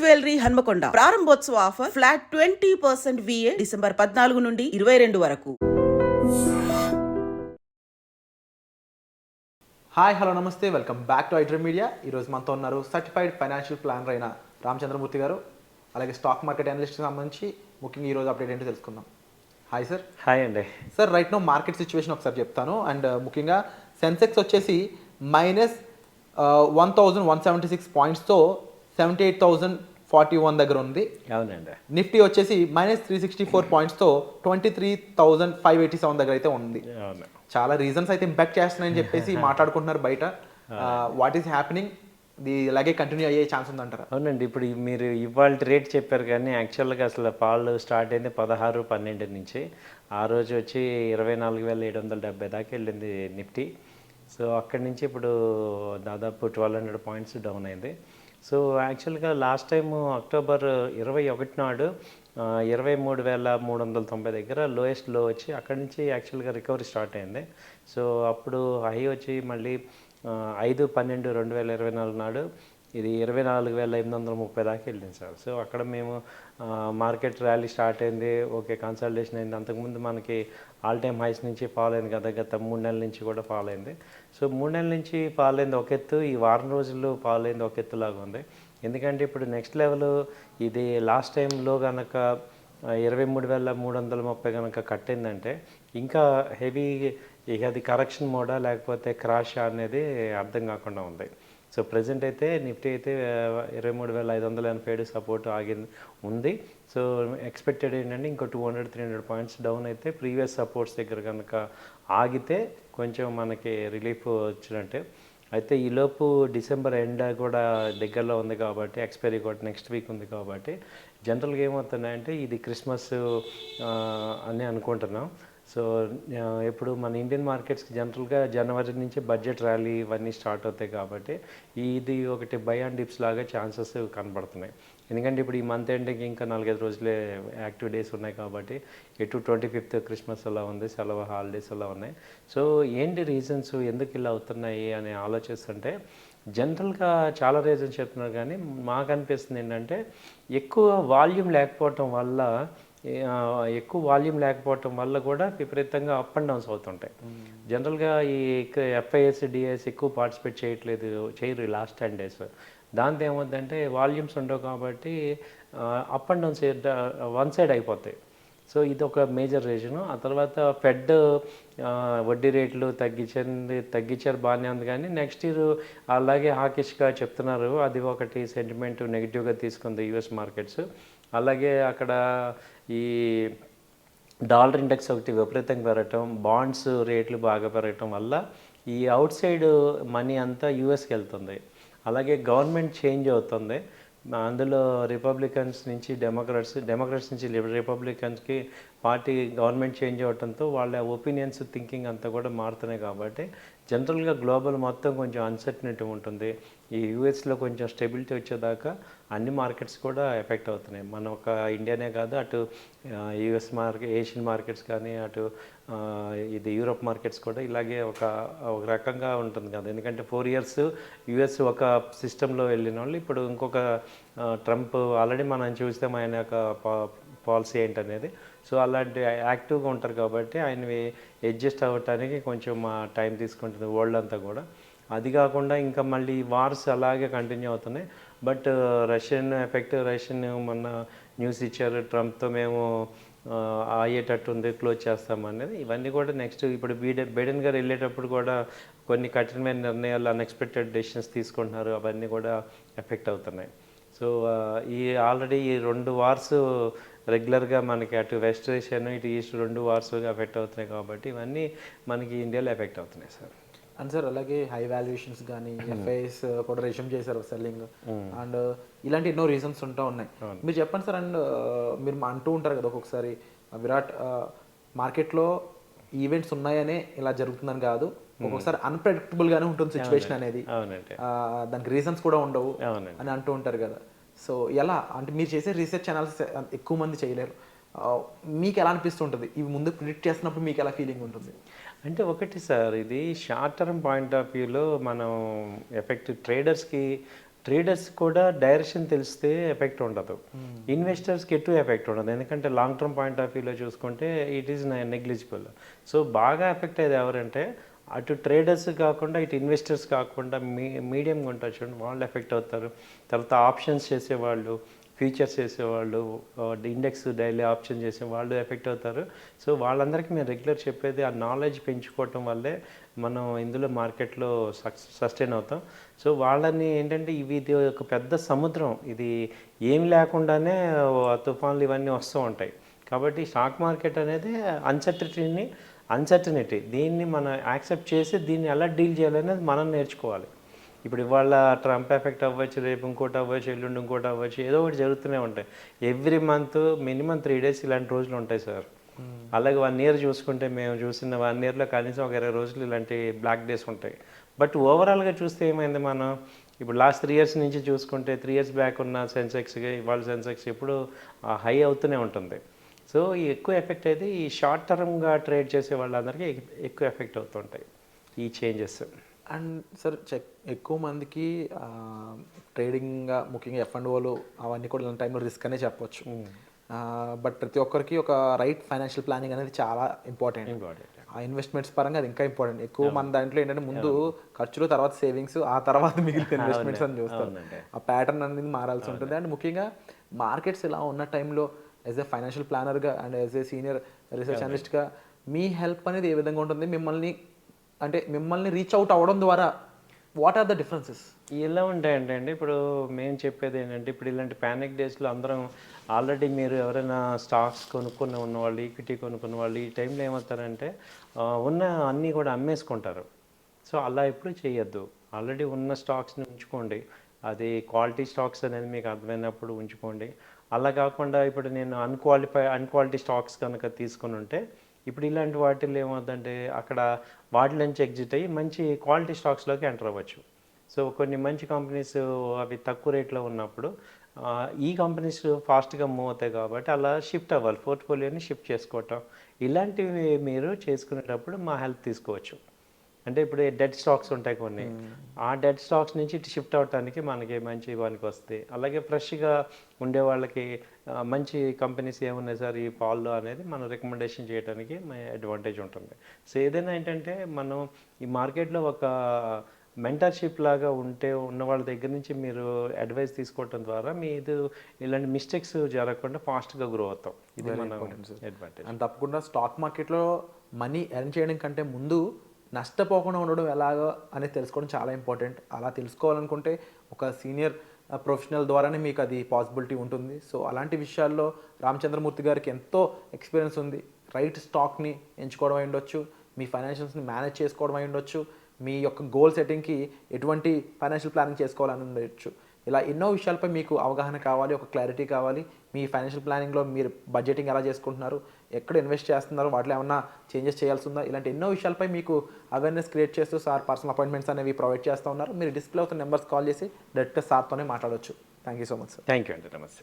Jewellery Hanamkonda ప్రారంభోత్సవ offer flat 20% VA December 14 నుండి 22 వరకు. హాయ్ హలో నమస్తే, welcome back to iDream media. ఈరోజు మనతో ఉన్నారు సర్టిఫైడ్ ఫైనాన్షియల్ ప్లానర్ అయిన రామచంద్రమూర్తి గారు. అలాగే స్టాక్ మార్కెట్ అనలిస్ట్కి సంబంధించి ముఖ్యంగా ఈరోజు అప్డేట్ ఏంటో తెలుసుకుందాం. Hi sir. హాయ్ అండి. Sir, right now market situation ఒకసారి చెప్తాను. అండ్ ముఖ్యంగా సెన్సెక్స్ వచ్చేసి -1176 పాయింట్స్తో 78,041 దగ్గర ఉంది. అవునండి. నిఫ్టీ వచ్చేసి -364 పాయింట్స్తో 23,587 దగ్గర అయితే ఉంది. అవును. చాలా రీజన్స్ అయితే ఇంపాక్ట్ చేస్తున్నాయని చెప్పేసి మాట్లాడుకుంటున్నారు బయట. వాట్ ఈస్ హ్యాపెనింగ్, ఇది ఇలాగే కంటిన్యూ అయ్యే ఛాన్స్ ఉందంటారా? అవునండి. ఇప్పుడు మీరు ఇవాళ రేట్ చెప్పారు కానీ యాక్చువల్గా అసలు పాలు స్టార్ట్ అయింది 16-12 నుంచి. ఆ రోజు వచ్చి 24,770 దాకా వెళ్ళింది నిఫ్టీ. సో అక్కడి నుంచి ఇప్పుడు దాదాపు 1,200 పాయింట్స్ డౌన్ అయింది. సో యాక్చువల్గా లాస్ట్ టైం అక్టోబర్ 21 నాడు 23,390 దగ్గర లోయెస్ట్ లో వచ్చి అక్కడి నుంచి యాక్చువల్గా రికవరీ స్టార్ట్ అయింది. సో అప్పుడు హై వచ్చి మళ్ళీ 5/12/2024 నాడు ఇది 24,830 దాకా వెళ్ళింది సార్. సో అక్కడ మేము మార్కెట్ ర్యాలీ స్టార్ట్ అయింది, ఓకే కన్సల్టేషన్ అయింది. అంతకుముందు మనకి ఆల్ టైమ్ హైస్ నుంచి ఫాల్ అయింది కదా, గత 3 నెలల నుంచి కూడా ఫాల్ అయింది. సో 3 నెలల నుంచి ఫాల్ అయింది ఒక ఎత్తు, ఈ వారం రోజుల్లో ఫాల్ అయింది ఒక ఎత్తులాగా ఉంది. ఎందుకంటే ఇప్పుడు నెక్స్ట్ లెవెల్ ఇది లాస్ట్ టైంలో కనుక 23,330 కనుక కట్టిందంటే ఇంకా హెవీ, ఇక అది కరెక్షన్ మోడా లేకపోతే క్రాష్ అనేది అర్థం కాకుండా ఉంది. సో ప్రజెంట్ అయితే నిఫ్టీ అయితే 23,587 సపోర్ట్ ఉంది. సో ఎక్స్పెక్టెడ్ ఏంటంటే ఇంకో 200-300 పాయింట్స్ డౌన్ అయితే ప్రీవియస్ సపోర్ట్స్ దగ్గర కనుక ఆగితే కొంచెం మనకి రిలీఫ్ వచ్చినట్టే. అయితే ఈలోపు డిసెంబర్ ఎండ్ కూడా దగ్గరలో ఉంది కాబట్టి, ఎక్స్పైరీ కూడా నెక్స్ట్ వీక్ ఉంది కాబట్టి జనరల్గా ఏమవుతున్నాయంటే ఇది క్రిస్మస్ అని అనుకుంటున్నాం. సో ఇప్పుడు మన ఇండియన్ మార్కెట్స్కి జనరల్గా జనవరి నుంచి బడ్జెట్ ర్యాలీ ఇవన్నీ స్టార్ట్ అవుతాయి కాబట్టి ఇది ఒకటి బై అండ్ డిప్స్ లాగా ఛాన్సెస్ కనబడుతున్నాయి. ఎందుకంటే ఇప్పుడు ఈ మంత్ ఎండింగ్ ఇంకా 4-5 రోజులే యాక్టివ్ డేస్ ఉన్నాయి కాబట్టి, ఎటు 25th క్రిస్మస్ అలా ఉంది, సెలవు హాలిడేస్ అలా ఉన్నాయి. సో ఏంటి రీజన్స్ ఎందుకు ఇలా అవుతున్నాయి అని ఆలోచిస్తుంటే జనరల్గా చాలా రీజన్స్ చెప్తున్నారు కానీ మాకు అనిపిస్తుంది ఏంటంటే ఎక్కువ వాల్యూమ్ లేకపోవటం వల్ల కూడా విపరీతంగా అప్ అండ్ డౌన్స్ అవుతుంటాయి. జనరల్గా ఈ FIS, DIS ఎక్కువ పార్టిసిపేట్ చేయరు లాస్ట్ 10 days. దాంతో ఏమవుతుందంటే వాల్యూమ్స్ ఉండవు కాబట్టి up and downs one side అయిపోతాయి. సో ఇది ఒక మేజర్ రీజను. ఆ తర్వాత ఫెడ్ వడ్డీ రేట్లు తగ్గించారు బాగానే ఉంది కానీ నెక్స్ట్ ఇయర్ అలాగే హాకిష్గా చెప్తున్నారు. అది ఒకటి సెంటిమెంట్ నెగిటివ్గా తీసుకుంది US మార్కెట్స్. అలాగే అక్కడ ఈ డాలర్ ఇండెక్స్ ఒకటి విపరీతంగా పెరగటం, బాండ్స్ రేట్లు బాగా పెరగటం వల్ల ఈ అవుట్ సైడ్ మనీ అంతా యూఎస్కి వెళ్తుంది. అలాగే గవర్నమెంట్ చేంజ్ అవుతుంది. అందులో రిపబ్లికన్స్ నుంచి డెమోక్రాట్స్ నుంచి రిపబ్లికన్స్కి పార్టీ గవర్నమెంట్ చేంజ్ అవడంతో వాళ్ళ ఒపీనియన్స్ థింకింగ్ అంతా కూడా మారుతున్నాయి కాబట్టి జనరల్గా గ్లోబల్ మొత్తం కొంచెం అన్సర్టనిటీ ఉంటుంది. ఈ యూఎస్లో కొంచెం స్టెబిలిటీ వచ్చేదాకా అన్ని మార్కెట్స్ కూడా ఎఫెక్ట్ అవుతున్నాయి. మన ఒక ఇండియానే కాదు, అటు US ఏషియన్ మార్కెట్స్ కానీ అటు ఇది యూరోప్ మార్కెట్స్ కూడా ఇలాగే ఒక రకంగా ఉంటుంది కదా. ఎందుకంటే 4 years US ఒక సిస్టంలో వెళ్ళిన వాళ్ళు ఇప్పుడు ఇంకొక ట్రంప్ ఆల్రెడీ మనం చూస్తాం ఆయన యొక్క పాలసీ ఏంటనేది. సో అలాంటి యాక్టివ్గా ఉంటారు కాబట్టి ఆయనవి అడ్జస్ట్ అవ్వటానికి కొంచెం టైం తీసుకుంటుంది వరల్డ్ అంతా కూడా. అది కాకుండా ఇంకా మళ్ళీ వార్స్ అలాగే కంటిన్యూ అవుతున్నాయి. బట్ రష్యన్ మొన్న న్యూస్ ఇచ్చారు, ట్రంప్తో మేము అయ్యేటట్టు ఉంది, క్లోజ్ చేస్తామనేది. ఇవన్నీ కూడా నెక్స్ట్ ఇప్పుడు బైడెన్ గారు వెళ్ళేటప్పుడు కూడా కొన్ని కఠినమైన నిర్ణయాలు, అన్ఎక్స్పెక్టెడ్ డెసిషన్స్ తీసుకుంటున్నారు, అవన్నీ కూడా ఎఫెక్ట్ అవుతున్నాయి. సో ఈ ఆల్రెడీ ఈ 2 వార్స్ రెగ్యులర్గా మనకి అటు వెస్ట్ ఏషియన్ ఇటు ఈస్ట్ 2 వార్స్గా ఎఫెక్ట్ అవుతున్నాయి కాబట్టి ఇవన్నీ మనకి ఇండియాలో ఎఫెక్ట్ అవుతున్నాయి సార్. అండ్ సార్ అలాగే హై వాల్యుయేషన్స్ కానీ FIS కూడా రెజ్యూమ్ చేశారు సెల్లింగ్, అండ్ ఇలాంటి ఎన్నో రీజన్స్ ఉన్నాయి. మీరు చెప్పండి సార్. అండ్ మీరు అంటూ ఉంటారు కదా ఒక్కొక్కసారి విరాట్ మార్కెట్లో ఈవెంట్స్ ఉన్నాయనే ఇలా జరుగుతుందని కాదు, ఒక్కొక్కసారి అన్ప్రెడిక్టబుల్ గానే ఉంటుంది సిచ్యువేషన్ అనేది, దానికి రీజన్స్ కూడా ఉండవు అని అంటూ ఉంటారు కదా. సో ఎలా అంటే మీరు చేసే రీసెర్చ్ అనాలిసిస్ ఎక్కువ మంది చేయలేరు, మీకు ఎలా అనిపిస్తుంటుంది? ఇవి ముందు ప్రిడిక్ట్ చేస్తున్నప్పుడు మీకు ఎలా ఫీలింగ్ ఉంటుంది? అంటే ఒకటి సార్, ఇది షార్ట్ టర్మ్ పాయింట్ ఆఫ్ వ్యూలో మనం ఎఫెక్ట్ ట్రేడర్స్కి ట్రేడర్స్ కూడా డైరెక్షన్ తెలిస్తే ఎఫెక్ట్ ఉండదు, ఇన్వెస్టర్స్కి ఎటు ఎఫెక్ట్ ఉండదు. ఎందుకంటే లాంగ్ టర్మ్ పాయింట్ ఆఫ్ వ్యూలో చూసుకుంటే ఇట్ ఈస్ నెగ్లిజిబుల్. సో బాగా ఎఫెక్ట్ అయ్యేది ఎవరంటే అటు ట్రేడర్స్ కాకుండా ఇటు ఇన్వెస్టర్స్ కాకుండా మీడియంగా ఉంటారు చూడండి, వాళ్ళు ఎఫెక్ట్ అవుతారు. తర్వాత ఆప్షన్స్ చేసేవాళ్ళు, ఫ్యూచర్స్ చేసేవాళ్ళు, ఇండెక్స్ డైలీ ఆప్షన్ చేసే వాళ్ళు ఎఫెక్ట్ అవుతారు. సో వాళ్ళందరికీ మేము రెగ్యులర్ చెప్పేది ఆ నాలెడ్జ్ పెంచుకోవటం వల్లే మనం ఇందులో మార్కెట్లో సస్టైన్ అవుతాం. సో వాళ్ళని ఏంటంటే ఇది ఒక పెద్ద సముద్రం, ఇది ఏం లేకుండానే తుఫాన్లు ఇవన్నీ వస్తూ ఉంటాయి. కాబట్టి స్టాక్ మార్కెట్ అనేది అన్సర్టనిటీ దీన్ని మనం యాక్సెప్ట్ చేసి దీన్ని ఎలా డీల్ చేయాలనేది మనం నేర్చుకోవాలి. ఇప్పుడు ఇవాళ ట్రంప్ ఎఫెక్ట్ అవ్వచ్చు, రేపు ఇంకోటి అవ్వచ్చు, ఎల్లుండి ఇంకోటి అవ్వచ్చు, ఏదో ఒకటి జరుగుతూనే ఉంటాయి. ఎవ్రీ మంత్ మినిమం 3 days ఇలాంటి రోజులు ఉంటాయి సార్. అలాగే 1 year చూసుకుంటే మేము చూసిన 1 yearలో కనీసం ఒక 20 రోజులు ఇలాంటి బ్లాక్ డేస్ ఉంటాయి. బట్ ఓవరాల్గా చూస్తే ఏమైంది, మనం ఇప్పుడు లాస్ట్ 3 years నుంచి చూసుకుంటే 3 years బ్యాక్ ఉన్న సెన్సెక్స్కి ఇవాళ సెన్సెక్స్ ఎప్పుడు హై అవుతూనే ఉంటుంది. సో ఈ ఎక్కువ ఎఫెక్ట్ అయితే ఈ షార్ట్ టర్మ్గా ట్రేడ్ చేసే వాళ్ళందరికీ ఎక్కువ ఎఫెక్ట్ అవుతుంటాయి ఈ చేంజెస్. అండ్ సార్ ఎక్కువ మందికి ట్రేడింగ్గా ముఖ్యంగా F&Oలు అవన్నీ కూడా ఇలాంటి టైంలో రిస్క్ అనే చెప్పొచ్చు. బట్ ప్రతి ఒక్కరికి ఒక రైట్ ఫైనాన్షియల్ ప్లానింగ్ అనేది చాలా ఇంపార్టెంట్. ఆ ఇన్వెస్ట్మెంట్స్ పరంగా అది ఇంకా ఇంపార్టెంట్. ఎక్కువ మన దాంట్లో ఏంటంటే ముందు ఖర్చులు, తర్వాత సేవింగ్స్, ఆ తర్వాత మిగిలిన ఇన్వెస్ట్మెంట్స్ అని చూస్తాం. ఆ ప్యాటర్న్ అనేది మారాల్సి ఉంటుంది. అండ్ ముఖ్యంగా మార్కెట్స్ ఇలా ఉన్న టైంలో యాజ్ ఎ ఫైనాన్షియల్ ప్లానర్గా and as a senior research అనలిస్ట్గా మీ హెల్ప్ అనేది ఏ విధంగా ఉంటుంది? మిమ్మల్ని రీచ్ అవుట్ అవ్వడం ద్వారా వాట్ ఆర్ ద డిఫరెన్సెస్? ఎలా ఉంటాయంటే అండి, ఇప్పుడు మేము చెప్పేది ఏంటంటే, ఇప్పుడు ఇలాంటి ప్యానిక్ డేస్లో అందరం ఆల్రెడీ మీరు ఎవరైనా స్టాక్స్ ఉన్న వాళ్ళు, ఈక్విటీ కొనుక్కున్న వాళ్ళు ఈ టైంలో ఏమవుతారంటే ఉన్న అన్నీ కూడా అమ్మేసుకుంటారు. సో అలా ఎప్పుడు చేయొద్దు. ఆల్రెడీ ఉన్న స్టాక్స్ని ఉంచుకోండి. అది క్వాలిటీ స్టాక్స్ అనేది మీకు అర్థమైనప్పుడు ఉంచుకోండి. అలా కాకుండా ఇప్పుడు నేను అన్క్వాలిటీ స్టాక్స్ కనుక తీసుకుని ఉంటే ఇప్పుడు ఇలాంటి వాటిల్లో ఏమవుతుందంటే అక్కడ వాటి నుంచి ఎగ్జిట్ అయ్యి మంచి క్వాలిటీ స్టాక్స్లోకి ఎంటర్ అవ్వచ్చు. సో కొన్ని మంచి కంపెనీస్ అవి తక్కువ రేట్లో ఉన్నప్పుడు ఈ కంపెనీస్ ఫాస్ట్గా మూవ్ అవుతాయి కాబట్టి అలా షిఫ్ట్ అవ్వాలి, పోర్ట్ఫోలియోని షిఫ్ట్ చేసుకోవటం. ఇలాంటివి మీరు చేసుకునేటప్పుడు మా హెల్ప్ తీసుకోవచ్చు. అంటే ఇప్పుడు డెడ్ స్టాక్స్ ఉంటాయి కొన్ని, ఆ డెడ్ స్టాక్స్ నుంచి ఇటు షిఫ్ట్ అవడానికి మనకి మంచి పనికి వస్తాయి. అలాగే ఫ్రెష్గా ఉండే వాళ్ళకి మంచి కంపెనీస్ ఏమున్నాయి సార్ ఈ పాల్లో అనేది మనం రికమెండేషన్ చేయడానికి అడ్వాంటేజ్ ఉంటుంది. సో ఏదైనా ఏంటంటే మనం ఈ మార్కెట్లో ఒక మెంటర్షిప్ లాగా ఉన్న వాళ్ళ దగ్గర నుంచి మీరు అడ్వైస్ తీసుకోవడం ద్వారా మీరు ఇలాంటి మిస్టేక్స్ జరగకుండా ఫాస్ట్గా గ్రో అవుతాం. ఇది మన అడ్వాంటేజ్. అండ్ తప్పకుండా స్టాక్ మార్కెట్లో మనీ ఎర్న్ చేయడం కంటే ముందు నష్టపోకుండా ఉండడం ఎలాగో అనేది తెలుసుకోవడం చాలా ఇంపార్టెంట్. అలా తెలుసుకోవాలనుకుంటే ఒక సీనియర్ ప్రొఫెషనల్ ద్వారానే మీకు అది పాసిబిలిటీ ఉంటుంది. సో అలాంటి విషయాల్లో రామచంద్రమూర్తి గారికి ఎంతో ఎక్స్పీరియన్స్ ఉంది. రైట్ స్టాక్ని ఎంచుకోవడం అయి ఉండొచ్చు, మీ ఫైనాన్షియల్స్ని మేనేజ్ చేసుకోవడం అయి ఉండొచ్చు, మీ యొక్క గోల్ సెట్టింగ్కి ఎటువంటి ఫైనాన్షియల్ ప్లానింగ్ చేసుకోవాలని ఉండొచ్చు. ఇలా ఎన్నో విషయాలపై మీకు అవగాహన కావాలి, ఒక క్లారిటీ కావాలి. మీ ఫైనాన్షియల్ ప్లానింగ్లో మీరు బడ్జెటింగ్ ఎలా చేసుకుంటున్నారు, ఎక్కడ ఇన్వెస్ట్ చేస్తున్నారు, వాటిలో ఏమన్నా చేంజెస్ చేయాల్సి ఉందా, ఇలాంటి ఎన్నో విషయాలపై మీకు అవేర్నెస్ క్రియేట్ చేస్తూ సార్ పర్సనల్ అపాయింట్మెంట్స్ అనేవి ప్రొవైడ్ చేస్తూ ఉన్నారు. మీరు డిస్ప్లే అవుతున్న నెంబర్స్ కాల్ చేసి డైరెక్ట్గా సార్తోనే మాట్లాడవచ్చు. Thank you so much sir. Thank you అండి, నమస్తే.